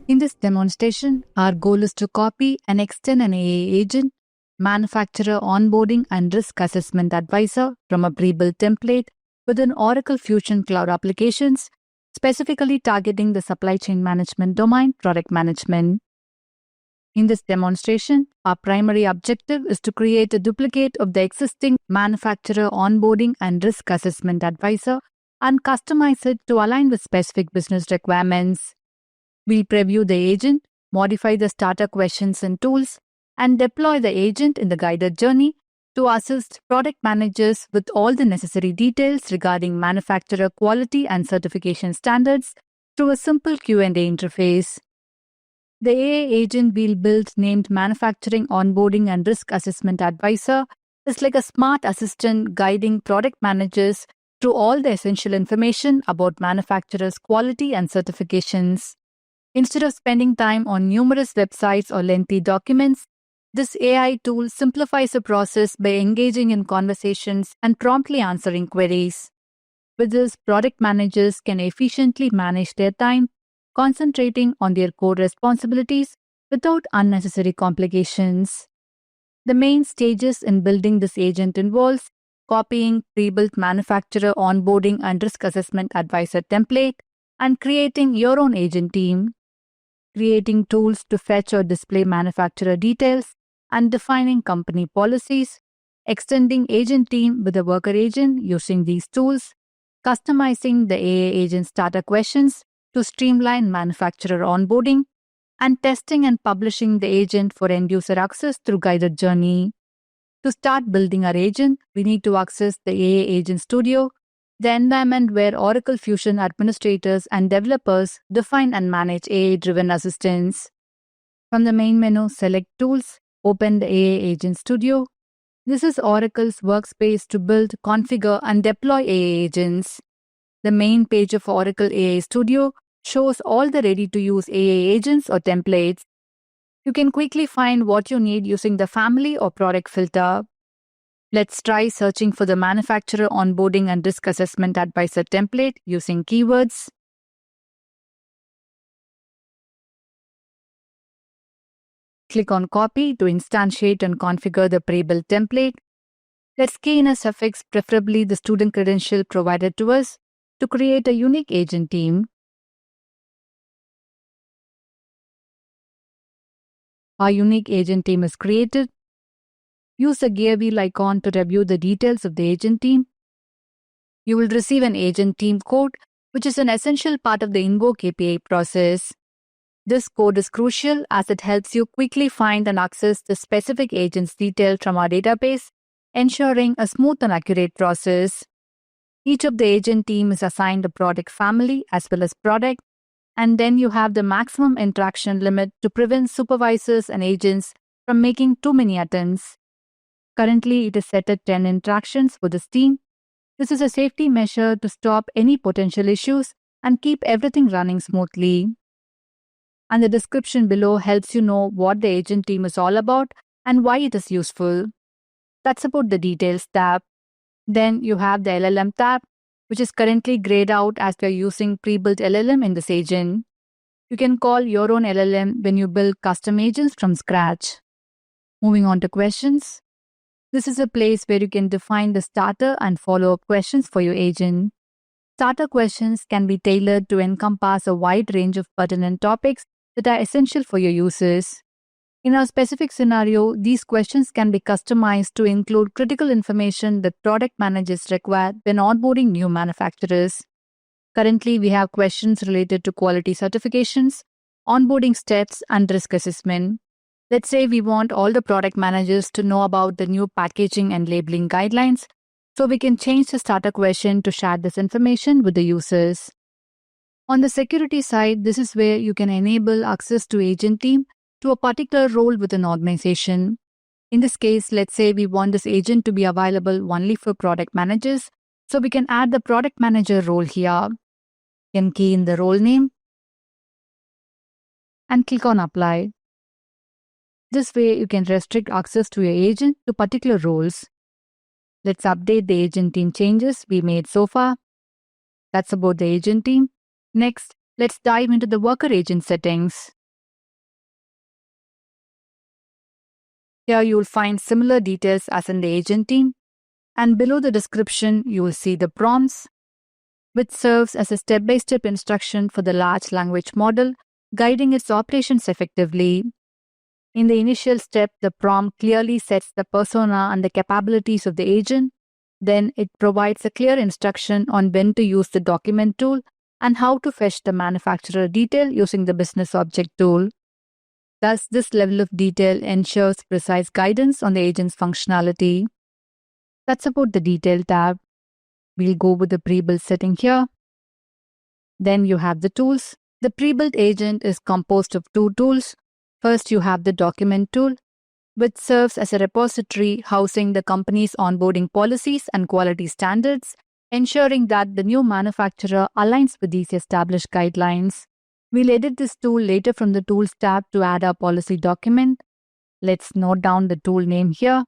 In this demonstration, our goal is to copy and extend an AI agent, manufacturer onboarding and risk assessment advisor from a pre-built template within Oracle Fusion Cloud applications, specifically targeting the supply chain management domain, product management. In this demonstration, our primary objective is to create a duplicate of the existing manufacturer onboarding and risk assessment advisor and customize it to align with specific business requirements. We'll preview the agent, modify the starter questions and tools, and deploy the agent in the guided journey to assist product managers with all the necessary details regarding manufacturer quality and certification standards through a simple Q&A interface. The AI agent we'll build, named Manufacturing Onboarding and Risk Assessment Advisor, is like a smart assistant guiding product managers through all the essential information about manufacturers' quality and certifications. Instead of spending time on numerous websites or lengthy documents, this AI tool simplifies the process by engaging in conversations and promptly answering queries. With this, product managers can efficiently manage their time, concentrating on their core responsibilities without unnecessary complications. The main stages in building this agent involves copying pre-built manufacturer onboarding and risk assessment advisor template and creating your own agent team, creating tools to fetch or display manufacturer details, and defining company policies, extending agent team with a worker agent using these tools, customizing the AI agent starter questions to streamline manufacturer onboarding, and testing and publishing the agent for end-user access through guided journey. To start building our agent, we need to access the AI Agent Studio, the environment where Oracle Fusion administrators and developers define and manage AI-driven assistants. From the main menu, select Tools, open the AI Agent Studio. This is Oracle's workspace to build, configure, and deploy AI agents. The main page of Oracle AI Studio shows all the ready-to-use AI agents or templates. You can quickly find what you need using the family or product filter. Let's try searching for the Manufacturer Onboarding and Risk Assessment Advisor template using keywords. Click on Copy to instantiate and configure the pre-built template. Let's key in a suffix, preferably the student credential provided to us, to create a unique agent team. Our unique agent team is created. Use the gear wheel icon to review the details of the agent team. You will receive an agent team code, which is an essential part of the Invoke API process. This code is crucial as it helps you quickly find and access the specific agent's detail from our database, ensuring a smooth and accurate process. Each of the agent team is assigned a product family as well as product, and then you have the maximum interaction limit to prevent supervisors and agents from making too many attempts. Currently, it is set at 10 interactions for this team. This is a safety measure to stop any potential issues and keep everything running smoothly. And the description below helps you know what the agent team is all about and why it is useful. That's about the Details tab. Then you have the LLM tab, which is currently grayed out as we are using pre-built LLM in this agent. You can call your own LLM when you build custom agents from scratch. Moving on to questions. This is a place where you can define the starter and follow-up questions for your agent. Starter questions can be tailored to encompass a wide range of pertinent topics that are essential for your users. In our specific scenario, these questions can be customized to include critical information that product managers require when onboarding new manufacturers. Currently, we have questions related to quality certifications, onboarding steps, and risk assessment. Let's say we want all the product managers to know about the new packaging and labeling guidelines, so we can change the starter question to share this information with the users. On the security side, this is where you can enable access to agent team to a particular role within an organization. In this case, let's say we want this agent to be available only for product managers, so we can add the product manager role here. You can key in the role name and click on Apply. This way, you can restrict access to your agent to particular roles. Let's update the agent team changes we made so far. That's about the agent team. Next, Let's dive into the worker agent settings. Here you will find similar details as in the agent team, and below the description you will see the prompts, which serves as a step-by-step instruction for the large language model, guiding its operations effectively. In the initial step, the prompt clearly sets the persona and the capabilities of the agent. Then it provides a clear instruction on when to use the document tool and how to fetch the manufacturer detail using the business object tool. Thus, this level of detail ensures precise guidance on the agent's functionality. That's about the Detail tab. We'll go with the pre-built setting here. Then you have the tools. The pre-built agent is composed of two tools. First, you have the document tool, which serves as a repository housing the company's onboarding policies and quality standards, ensuring that the new manufacturer aligns with these established guidelines. We'll edit this tool later from the Tools tab to add our policy document. Let's note down the tool name here.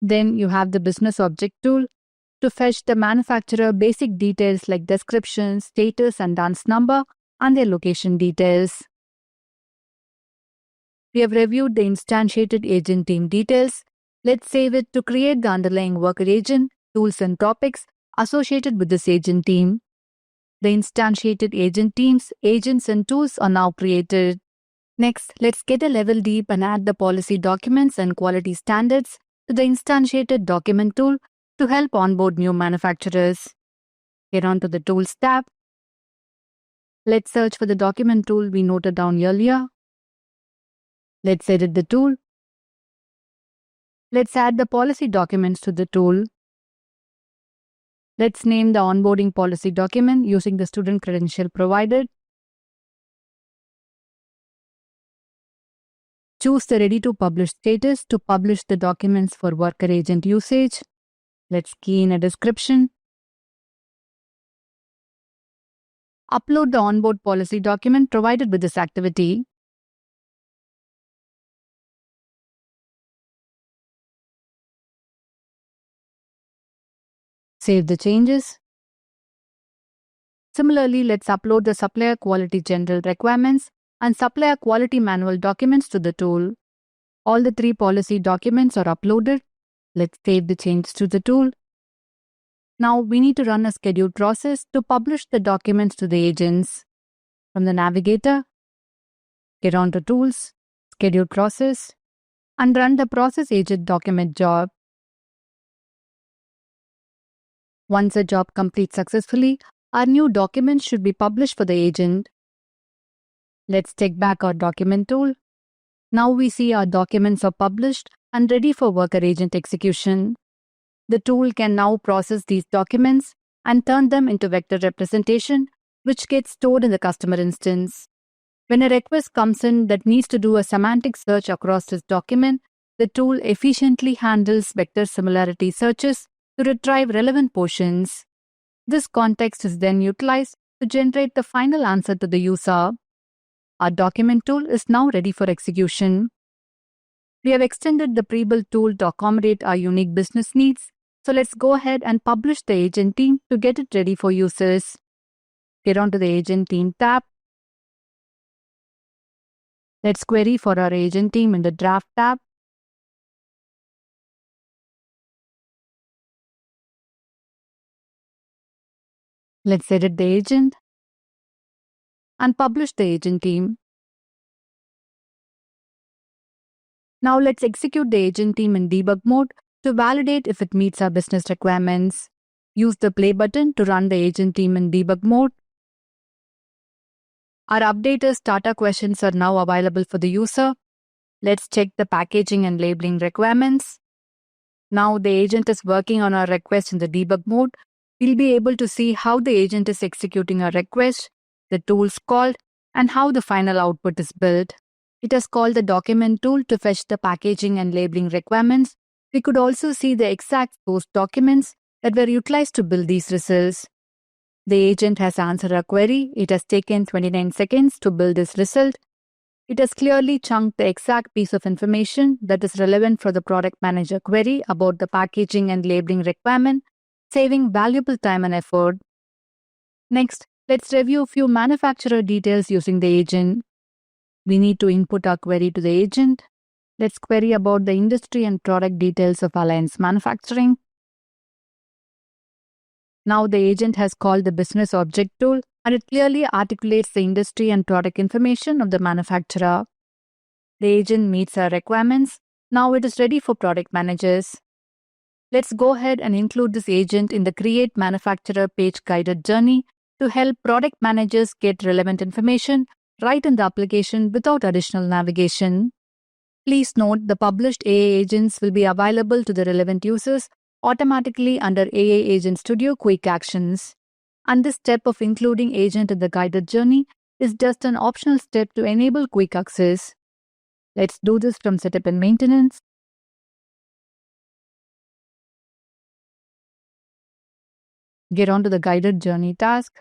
Then you have the Business Object tool to fetch the manufacturer basic details like description, status and dance number, and their location details. We have reviewed the instantiated agent team details. Let's save it to create the underlying worker agent, tools and topics associated with this agent team. The instantiated agent teams, agents and tools are now created. Next, let's get a level deep and add the policy documents and quality standards to the instantiated document tool to help onboard new manufacturers. Get on to the Tools tab. Let's search for the document tool we noted down earlier. Let's edit the tool. Let's add the policy documents to the tool. Let's name the onboarding policy document using the student credential provided. Choose the Ready to Publish status to publish the documents for worker agent usage. Let's key in a description. Upload the onboard policy document provided with this activity. Save the changes. Similarly, let's upload the supplier quality general requirements and supplier quality manual documents to the tool. All the three policy documents are uploaded. Let's save the changes to the tool. Now we need to run a scheduled process to publish the documents to the agents. From the navigator, get on to Tools, Schedule Process, and run the process agent document job. Once a job completes successfully, our new document should be published for the agent. Let's take back our document tool. Now we see our documents are published and ready for worker agent execution. The tool can now process these documents and turn them into vector representation, which gets stored in the customer instance. When a request comes in that needs to do a semantic search across this document, the tool efficiently handles vector similarity searches to retrieve relevant portions. This context is then utilized to generate the final answer to the user. Our document tool is now ready for execution. We have extended the pre-built tool to accommodate our unique business needs. So let's go ahead and publish the agent team to get it ready for users. Get onto the Agent Team tab. Let's query for our agent team in the Draft tab. Let's edit the agent and publish the agent team. Now let's execute the agent team in debug mode to validate if it meets our business requirements. Use the play button to run the agent team in debug mode. Our updater starter questions are now available for the user. Let's check the packaging and labeling requirements. Now the agent is working on our request in the debug mode. We'll be able to see how the agent is executing our request, the tools called, and how the final output is built. It has called the document tool to fetch the packaging and labeling requirements. We could also see the exact source documents that were utilized to build these results. The agent has answered our query. It has taken 29 seconds to build this result. It has clearly chunked the exact piece of information that is relevant for the product manager query about the packaging and labeling requirement, saving valuable time and effort. Next, Let's review a few manufacturer details using the agent. We need to input our query to the agent. Let's query about the industry and product details of Alliance Manufacturing. Now the agent has called the business object tool and it clearly articulates the industry and product information of the manufacturer. The agent meets our requirements. Now it is ready for product managers. Let's go ahead and include this agent in the Create Manufacturer page guided journey to help product managers get relevant information right in the application without additional navigation. Please note the published AA agents will be available to the relevant users automatically under AA Agent Studio Quick Actions. And this step of including agent in the guided journey is just an optional step to enable quick access. Let's do this from Setup and Maintenance. Get onto the guided journey task.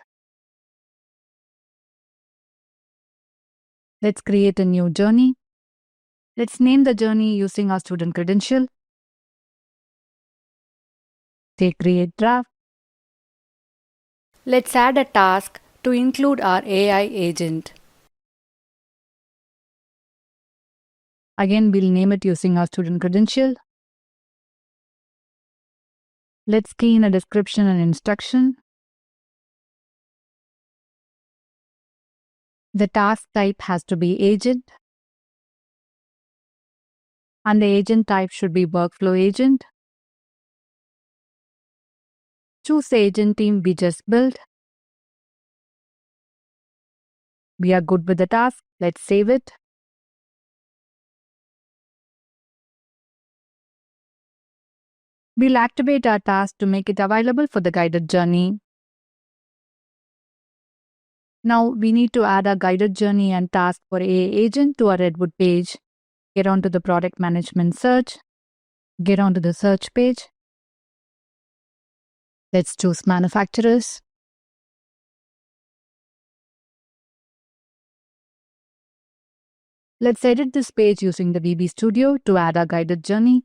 Let's create a new journey. Let's name the journey using our student credential. Say Create Draft. Let's add a task to include our AI agent. Again, we'll name it using our student credential. Let's key in a description and instruction. The task type has to be agent. And the agent type should be workflow agent. Choose the agent team we just built. We are good with the task. Let's save it. We'll activate our task to make it available for the guided journey. Now we need to add our guided journey and task for AA agent to our Redwood page. Get onto the product management search. Get onto the search page. Let's choose manufacturers. Let's edit this page using the VB Studio to add our guided journey.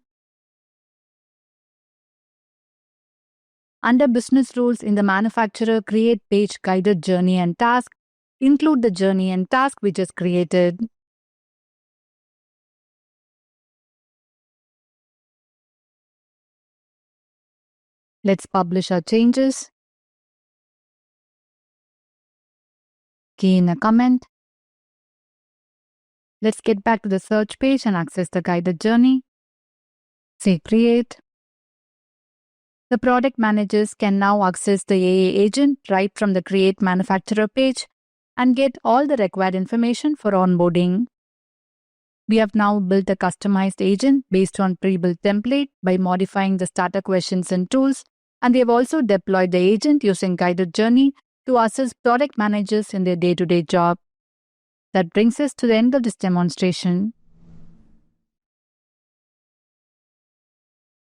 Under Business Rules in the Manufacturer Create Page Guided Journey and Task, include the journey and task we just created. Let's publish our changes. Key in a comment. Let's get back to the search page and access the guided journey. Say Create. The product managers can now access the AA agent right from the Create Manufacturer page and get all the required information for onboarding. We have now built a customized agent based on pre-built template by modifying the starter questions and tools, and we have also deployed the agent using guided journey to assist product managers in their day-to-day job. That brings us to the end of this demonstration.